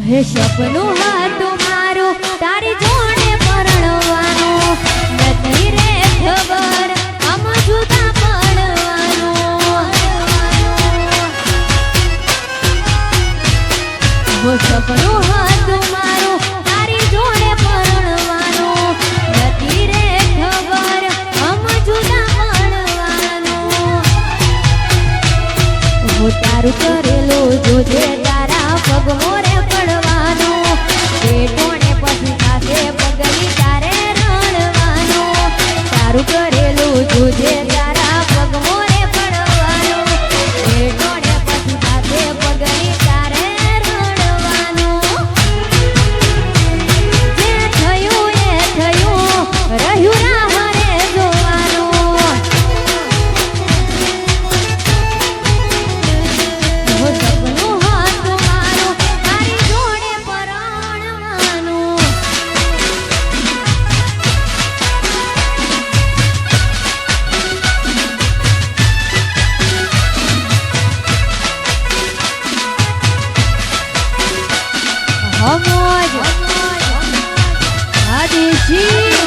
હે સપનું હતું મારું તારી જોડે પરણવાનું નથી રે ખબર આમ જુદા પડવાનું હો સપનું હતું મારું તારી જોડે પરણવાનું નથી રે ખબર આમ જુદા પડવાનું હો તારું કરેલું જોજે તારા પગ મોરે પડવાનું પેટોને પછી પાસે પગલી તારે રણવાનું તારું કરેલું જોજે તારા પગ મોરે પડવાનું પેટોને પછી પાસે પગલી તારે રણવાનું જે થયું એ થયું રહ્યું રાહ રે જોવાનું હો સપનું હતું મારું તારી જોડે પરણવાનું હમોજ આદિશી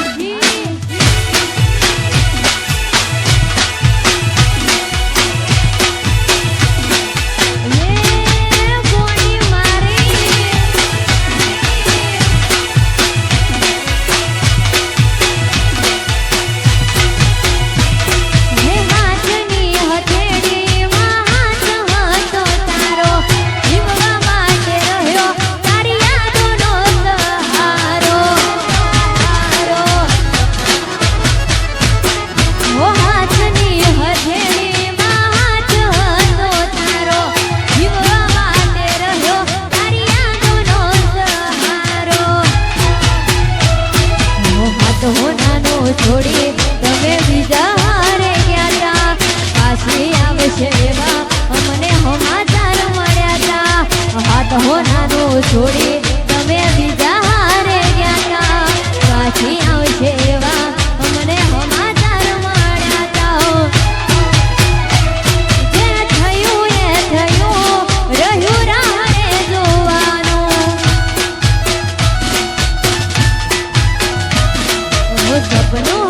છોડી તમે બીજા હારે ગયા તા પાછી આવશે એવા અમને સમાચાર મળ્યા તા હાથ હોનાનો છોડી તમે બીજા હારે ગયા તા પાછી આવશે એવા અમને સમાચાર મળ્યા તા જે થયું એ થયું રહ્યું રાહ રે જોવાનું સપનું